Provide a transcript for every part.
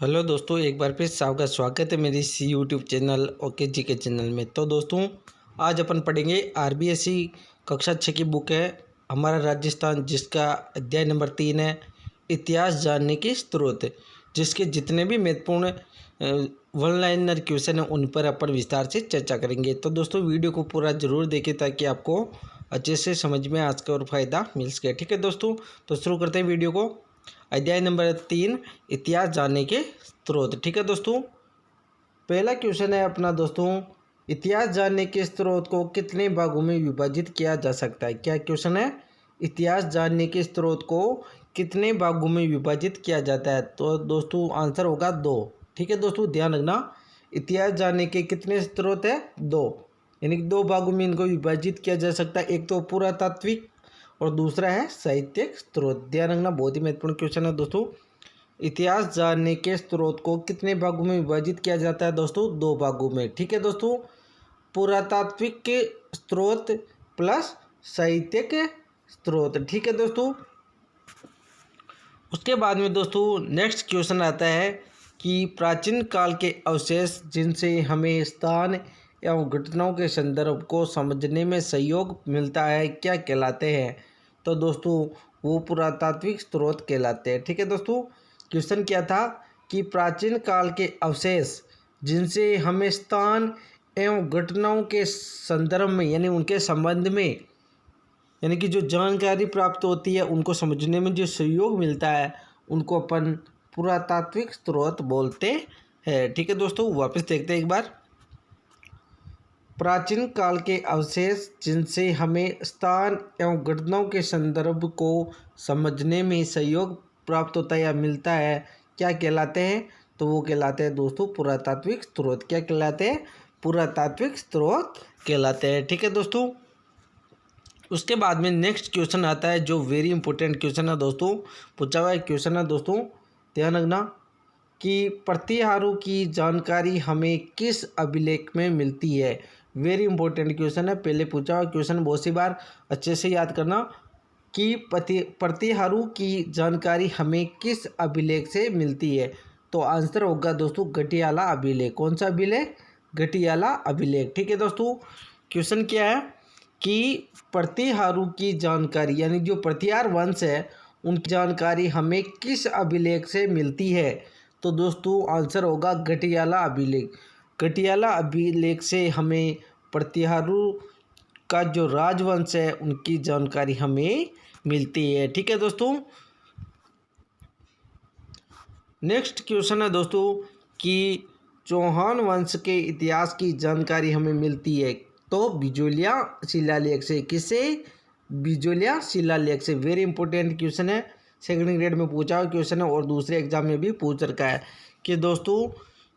Hello दोस्तों, एक बार फिर आपका स्वागत है मेरी इस यूट्यूब चैनल ओके जी के चैनल में। तो दोस्तों, आज अपन पढ़ेंगे आरबीएससी कक्षा 6 की बुक है हमारा राजस्थान, जिसका अध्याय नंबर 3 है इतिहास जानने के स्रोत, जिसके जितने भी महत्वपूर्ण वन लाइनर क्वेश्चन हैं उन पर अपन विस्तार से चर्चा करेंगे। तो दोस्तों, वीडियो को पूरा जरूर देखें ताकि आपको अच्छे से समझ में आ सके और फ़ायदा मिल सके। ठीक है दोस्तों, तो शुरू करते हैं वीडियो को। अध्याय नंबर 3 इतिहास जानने के स्रोत। ठीक है दोस्तों, पहला क्वेश्चन है अपना दोस्तों, इतिहास जानने के स्रोत को कितने भागों में विभाजित किया जा सकता है। क्या क्वेश्चन है, इतिहास जानने के स्रोत को कितने भागों में विभाजित किया जाता है। तो दोस्तों आंसर होगा 2। ठीक है दोस्तों, ध्यान रखना, इतिहास जानने के कितने स्रोत है, 2, यानी कि 2 भागों में इनको विभाजित किया जा सकता है। एक तो पुरातात्विक और दूसरा है साहित्यिक स्रोत। ध्यान रखना, बहुत ही महत्वपूर्ण क्वेश्चन है दोस्तों। इतिहास जानने के स्रोत को कितने भागों में विभाजित किया जाता है दोस्तों, 2 भागों में। ठीक है दोस्तों, पुरातात्विक के स्रोत प्लस साहित्यिक स्रोत। ठीक है दोस्तों, उसके बाद में दोस्तों नेक्स्ट क्वेश्चन आता है कि प्राचीन काल के अवशेष जिनसे हमें स्थान एवं घटनाओं के संदर्भ को समझने में सहयोग मिलता है, क्या कहलाते हैं। तो दोस्तों वो पुरातात्विक स्रोत कहलाते हैं। ठीक है दोस्तों, क्वेश्चन क्या था कि प्राचीन काल के अवशेष जिनसे हमें स्थान एवं घटनाओं के संदर्भ में यानी उनके संबंध में यानी कि जो जानकारी प्राप्त होती है उनको समझने में जो सहयोग मिलता है उनको अपन पुरातात्विक स्रोत बोलते हैं। ठीक है दोस्तों, वापस देखते हैं एक बार। प्राचीन काल के अवशेष जिनसे हमें स्थान एवं घटनाओं के संदर्भ को समझने में सहयोग प्राप्त होता है या मिलता है, क्या कहलाते हैं। तो वो कहलाते हैं दोस्तों पुरातात्विक स्रोत। क्या कहलाते हैं, पुरातात्विक स्रोत कहलाते हैं। ठीक है दोस्तों, उसके बाद में नेक्स्ट क्वेश्चन आता है जो वेरी इंपॉर्टेंट क्वेश्चन है दोस्तों, पूछा हुआ क्वेश्चन है दोस्तों। ध्यान रखना कि प्रतिहारों की जानकारी हमें किस अभिलेख में मिलती है। वेरी इंपॉर्टेंट क्वेश्चन है, पहले पूछा हुआ क्वेश्चन बहुत सी बार, अच्छे से याद करना कि प्रतिहारों की जानकारी हमें किस अभिलेख से मिलती है। तो आंसर होगा दोस्तों घटियाला अभिलेख। कौन सा अभिलेख, घटियाला अभिलेख। ठीक है दोस्तों, क्वेश्चन क्या है कि प्रतिहारों की जानकारी यानी जो प्रतिहार वंश है उनकी जानकारी हमें किस अभिलेख से मिलती है। तो दोस्तों आंसर होगा घटियाला अभिलेख। घटियाला अभिलेख से हमें प्रतिहारों का जो राजवंश है उनकी जानकारी हमें मिलती है। ठीक है दोस्तों, नेक्स्ट क्वेश्चन है दोस्तों कि चौहान वंश के इतिहास की जानकारी हमें मिलती है तो बिजोलिया शिलालेख से। किससे, बिजोलिया शिलालेख से। वेरी इंपॉर्टेंट क्वेश्चन है, सेकंड ग्रेड में पूछा हुआ क्वेश्चन है और दूसरे एग्जाम में भी पूछ रखा है कि दोस्तों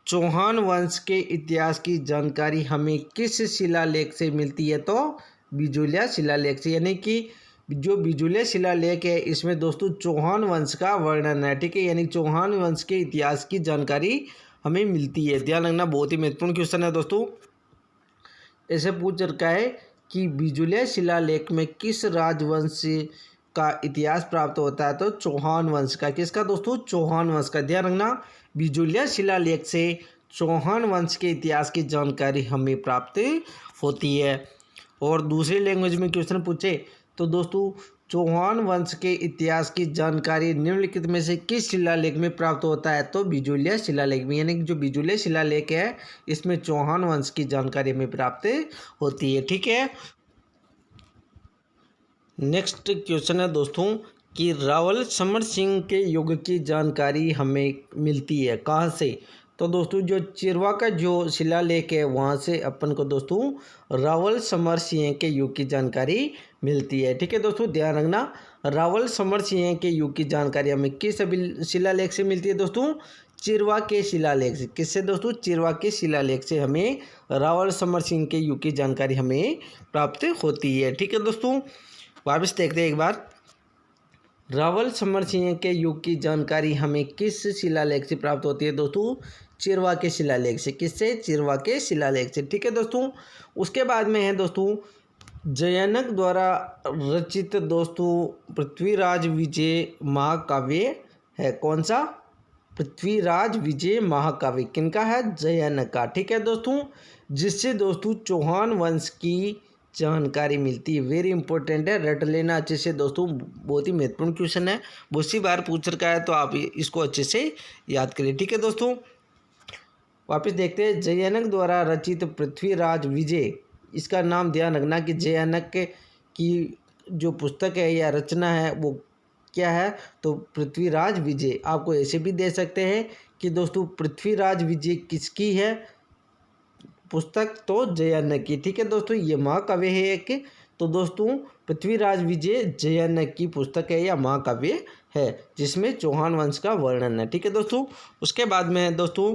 चौहान वंश के इतिहास की जानकारी हमें किस शिलालेख से मिलती है। तो बिजोलिया शिलालेख से, यानी कि जो बिजोलिया शिलालेख है इसमें दोस्तों चौहान वंश का वर्णन है। ठीक है, यानी चौहान वंश के इतिहास की जानकारी हमें मिलती है। ध्यान रखना, बहुत ही महत्वपूर्ण क्वेश्चन है दोस्तों। ऐसे पूछ रखा है कि बिजोलिया शिलालेख में किस राजवंश का इतिहास प्राप्त होता है। तो चौहान वंश का। किसका दोस्तों, चौहान वंश का। ध्यान रखना, बिजोलिया शिलालेख से चौहान वंश के इतिहास की जानकारी हमें प्राप्त होती है। और दूसरी लैंग्वेज में क्वेश्चन पूछे तो दोस्तों चौहान वंश के इतिहास की जानकारी निम्नलिखित में से किस शिलालेख में प्राप्त होता है। तो बिजोलिया शिलालेख में, यानी कि जो बिजोलिया शिलालेख है इसमें चौहान वंश की जानकारी हमें प्राप्त होती है। ठीक है, नेक्स्ट क्वेश्चन है दोस्तों कि रावल समर सिंह के युग की जानकारी हमें मिलती है कहाँ से। तो दोस्तों जो चिरवा का जो शिलालेख है वहाँ से अपन को दोस्तों रावल समर सिंह के युग की जानकारी मिलती है। ठीक है दोस्तों, ध्यान रखना, रावल समर सिंह के युग की जानकारी हमें किस शिलालेख से मिलती है दोस्तों, चिरवा के शिलालेख से। किससे दोस्तों, चिरवा के शिलालेख से हमें रावल समर सिंह के युग की जानकारी हमें प्राप्त होती है। ठीक है दोस्तों, वापस देखते हैं एक बार। रावल समर सिंह के युग की जानकारी हमें किस शिलालेख से प्राप्त होती है दोस्तों, चिरवा के शिलालेख से। किससे, चिरवा के शिलालेख से। ठीक है दोस्तों, उसके बाद में है दोस्तों जयानक द्वारा रचित दोस्तों पृथ्वीराज विजय महाकाव्य है। कौन सा, पृथ्वीराज विजय महाकाव्य किनका है? जयानक का। ठीक है दोस्तों, जिससे दोस्तों चौहान वंश की जानकारी मिलती है। वेरी इंपॉर्टेंट है, रट लेना अच्छे से दोस्तों, बहुत ही महत्वपूर्ण क्वेश्चन है, बहुत सी बार पूछ रखा है, तो आप इसको अच्छे से याद करिए। ठीक है दोस्तों, वापस देखते हैं। जयानक द्वारा रचित पृथ्वीराज विजय, इसका नाम ध्यान रखना कि जयानक की जो पुस्तक है या रचना है वो क्या है, तो पृथ्वीराज विजय। आपको ऐसे भी दे सकते हैं कि दोस्तों पृथ्वीराज विजय किसकी है पुस्तक, तो जयानक की। ठीक है दोस्तों, ये महाकाव्य है एक, तो दोस्तों पृथ्वीराज विजय जयानक की पुस्तक है या महाकाव्य है, जिसमें चौहान वंश का वर्णन है। ठीक है दोस्तों, उसके बाद में है दोस्तों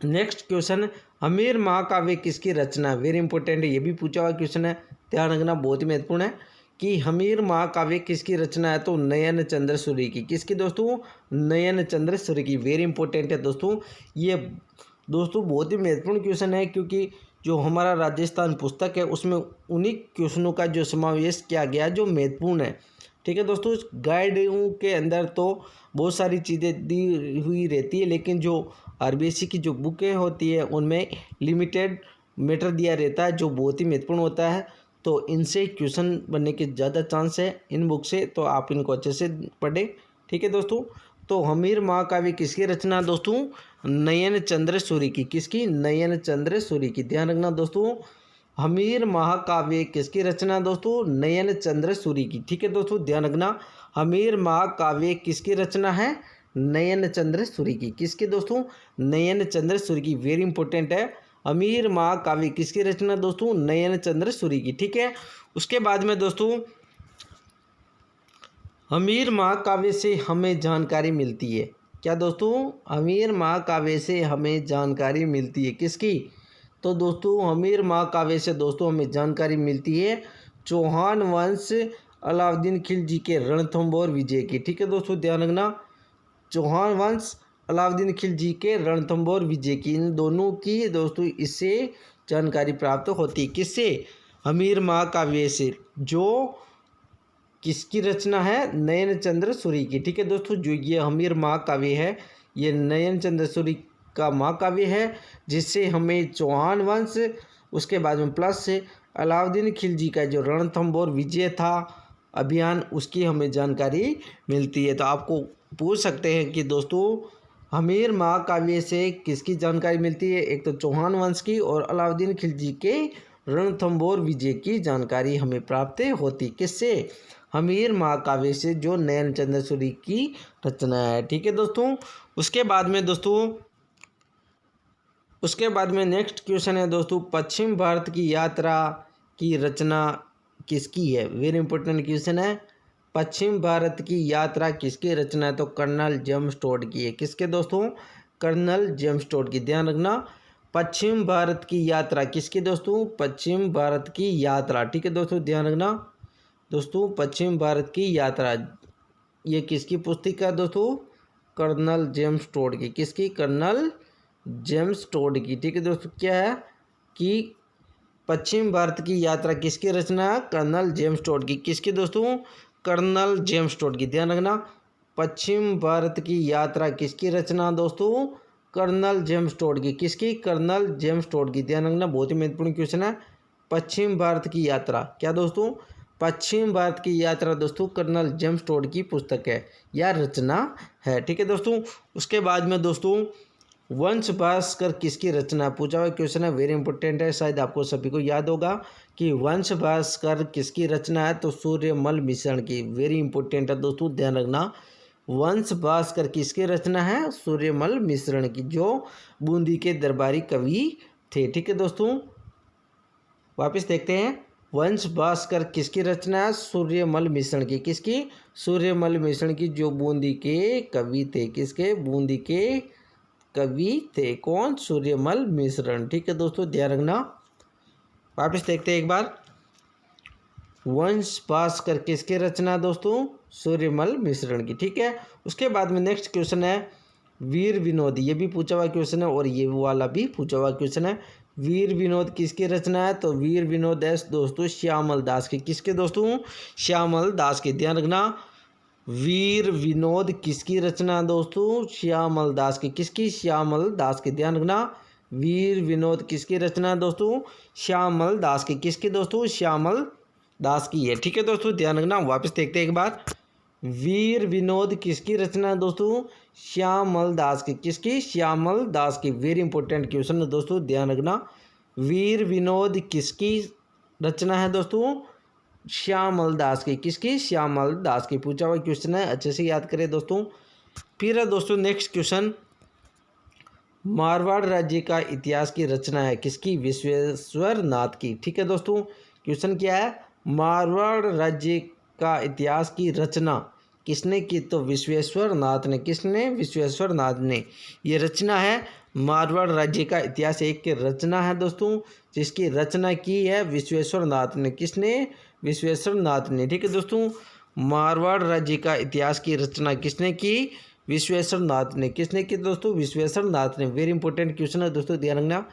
नेक्स्ट क्वेश्चन, हमीर महाकाव्य किसकी रचना? वेरी इंपॉर्टेंट है, ये भी पूछा हुआ क्वेश्चन है, ध्यान रखना, बहुत ही महत्वपूर्ण है कि हमीर महाकाव्य किसकी रचना है, तो नयन चंद्र सूर्य की। किसकी दोस्तों? नयन चंद्र सूर्य की। वेरी इंपॉर्टेंट है दोस्तों, ये दोस्तों बहुत ही महत्वपूर्ण क्वेश्चन है, क्योंकि जो हमारा राजस्थान पुस्तक है उसमें उन्हीं क्वेश्चनों का जो समावेश किया गया जो महत्वपूर्ण है। ठीक है दोस्तों, गाइडों के अंदर तो बहुत सारी चीज़ें दी हुई रहती है, लेकिन जो आरबीएससी की जो बुकें होती है उनमें लिमिटेड मैटर दिया रहता है जो बहुत ही महत्वपूर्ण होता है, तो इनसे क्वेश्चन बनने के ज़्यादा चांस है इन बुक से, तो आप इनको अच्छे से पढ़ें। ठीक है दोस्तों, तो हमीर महाकाव्य किसकी रचना दोस्तों? नयन चंद्र सूर्य की। किसकी? नयन चंद्र सूर्य की। ध्यान रखना दोस्तों, हमीर महाकाव्य किसकी रचना दोस्तों? नयन चंद्र सूर्य की। ठीक है दोस्तों, ध्यान रखना, हमीर महाकाव्य किसकी रचना है? नयन चंद्र सूर्य की। किसकी दोस्तों? नयन चंद्र सूर्य की। वेरी इंपॉर्टेंट है, हमीर महाकाव्य किसकी रचना दोस्तों? नयन चंद्र सूर्य की। ठीक है, उसके बाद में दोस्तों हमीर महाकाव्य से हमें जानकारी मिलती है। क्या दोस्तों? हमीर महाकाव्य से हमें जानकारी मिलती है। किसकी? तो दोस्तों हमीर महाकाव्य से दोस्तों हमें जानकारी मिलती है चौहान वंश अलाउद्दीन खिलजी के रणथंभौर विजय की। ठीक है दोस्तों, ध्यान रखना, चौहान वंश अलाउद्दीन खिलजी के रणथंभौर विजय की, इन दोनों की दोस्तों इससे जानकारी प्राप्त होती है। किससे? हमीर महाकाव्य से, जो किसकी रचना है? नयन चंद्र सूर्य की। ठीक है दोस्तों, जो ये हमीर महाकाव्य है ये नयन चंद्र सूर्य का महाकाव्य है, जिससे हमें चौहान वंश, उसके बाद में प्लस से अलाउद्दीन खिलजी का जो रणथंभौर विजय था अभियान, उसकी हमें जानकारी मिलती है। तो आपको पूछ सकते हैं कि दोस्तों हमीर महाकाव्य से किसकी जानकारी मिलती है? एक तो चौहान वंश की और अलाउद्दीन खिलजी के रणथंभौर विजय की जानकारी हमें प्राप्त होती। किससे? हमीर महाकाव्य से, जो नयन चंद्र सूर्य की रचना है। ठीक है दोस्तों, उसके बाद में नेक्स्ट क्वेश्चन है दोस्तों, पश्चिम भारत की यात्रा की रचना किसकी है? वेरी इंपॉर्टेंट क्वेश्चन है, पश्चिम भारत की यात्रा किसकी रचना है? तो कर्नल जेम्स टोड की है। किसके दोस्तों? कर्नल जेम्स टोड की। ध्यान रखना, पश्चिम भारत की यात्रा किसकी दोस्तों? पश्चिम भारत की यात्रा। ठीक है दोस्तों, ध्यान रखना दोस्तों, पश्चिम भारत की यात्रा ये किसकी पुस्तिका दोस्तों? कर्नल जेम्स टोड की। किसकी? कर्नल जेम्स टोड की। ठीक है दोस्तों, क्या है कि पश्चिम भारत की यात्रा किसकी रचना? कर्नल जेम्स टोड की। किसकी दोस्तों? कर्नल जेम्स टोड की। ध्यान रखना, पश्चिम भारत की यात्रा किसकी रचना दोस्तों? कर्नल जेम्स टोड की। किसकी? कर्नल जेम्स टोड की। ध्यान रखना, बहुत ही महत्वपूर्ण क्वेश्चन है, पश्चिम भारत की यात्रा। क्या दोस्तों? पश्चिम भारत की यात्रा दोस्तों कर्नल जेम्स टोड की पुस्तक है या रचना है। ठीक है दोस्तों, उसके बाद में दोस्तों वंश भास्कर किसकी रचना? पूछा हुआ क्वेश्चन है, वेरी इंपॉर्टेंट है, शायद आपको सभी को याद होगा कि वंश भास्कर किसकी रचना है? तो सूर्यमल मिश्रण की। वेरी इंपॉर्टेंट है दोस्तों, ध्यान रखना, वंश भास्कर किसकी रचना है? सूर्यमल मिश्रण की, जो बूंदी के दरबारी कवि थे। ठीक है दोस्तों, वापस देखते हैं, वंश भास्कर किसकी रचना है? सूर्यमल मिश्रण की। किसकी? सूर्यमल मिश्रण की, जो बूंदी के कवि थे। किसके? बूंदी के कवि थे। कौन? सूर्यमल मिश्रण। ठीक है दोस्तों, ध्यान रखना, वापस देखते हैं एक बार, वंश भास्कर किसकी रचना दोस्तों? सूर्यमल मिश्रण की। ठीक है, उसके बाद में नेक्स्ट क्वेश्चन है वीर विनोद, ये भी पूछा हुआ क्वेश्चन है और ये वाला भी पूछा हुआ क्वेश्चन है, वीर विनोद किसकी रचना है? तो वीर विनोद है दोस्तों श्यामल दास की। किसके दोस्तों? श्यामल दास की। ध्यान रखना, वीर विनोद किसकी रचना है दोस्तों? श्यामल दास की। किसकी? श्यामल दास की। ध्यान रखना, वीर विनोद किसकी रचना है दोस्तों? श्यामल दास की। किसकी दोस्तों? श्यामल दास की है। ठीक है दोस्तों, ध्यान रखना। वापस देखते हैं एक बार। वीर विनोद किसकी रचना है दोस्तों? श्यामल दास की। किसकी? श्यामल दास की। वेरी इंपॉर्टेंट क्वेश्चन है दोस्तों, ध्यान रखना। वीर विनोद किसकी रचना है दोस्तों? श्यामल दास की। किसकी? श्यामल दास की। पूछा हुआ क्वेश्चन है, अच्छे से याद करें दोस्तों। फिर है दोस्तों नेक्स्ट क्वेश्चन, मारवाड़ राज्य का इतिहास की रचना है किसकी? विश्वेश्वर नाथ की। ठीक है दोस्तों, क्वेश्चन क्या है? मारवाड़ राज्य का इतिहास की रचना किसने की? तो विश्वेश्वर नाथ ने। किसने? विश्वेश्वर नाथ ने। ये रचना है मारवाड़ राज्य का इतिहास एक की रचना है दोस्तों, जिसकी रचना की है विश्वेश्वर नाथ ने। किसने? विश्वेश्वर नाथ ने। ठीक है दोस्तों, मारवाड़ राज्य का इतिहास की रचना किसने की? विश्वेश्वर नाथ ने। किसने की दोस्तों? विश्वेश्वर नाथ ने। वेरी इंपॉर्टेंट क्वेश्चन है दोस्तों, ध्यान रखना।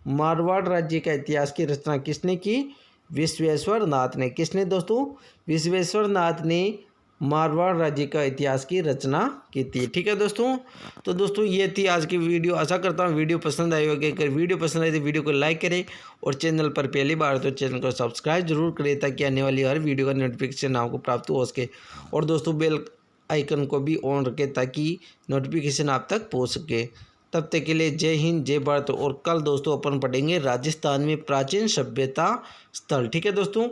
मारवाड़ राज्य का इतिहास की रचना किसने की? विश्वेश्वर नाथ ने। किसने दोस्तों? विश्वेश्वर नाथ ने मारवाड़ राज्य का इतिहास की रचना की थी। ठीक है दोस्तों, तो दोस्तों ये थी आज की वीडियो। आशा करता हूँ वीडियो पसंद आई होगी। अगर वीडियो पसंद आई तो वीडियो को लाइक करें और चैनल पर पहली बार तो चैनल को सब्सक्राइब जरूर करें, ताकि आने वाली हर वीडियो का नोटिफिकेशन आपको प्राप्त हो सके। और दोस्तों बेल आइकन को भी ऑन रखें, ताकि नोटिफिकेशन आप तक पहुँच सके। तब तक के लिए जय हिंद, जय भारत। और कल दोस्तों अपन पढ़ेंगे राजस्थान में प्राचीन सभ्यता स्थल। ठीक है दोस्तों।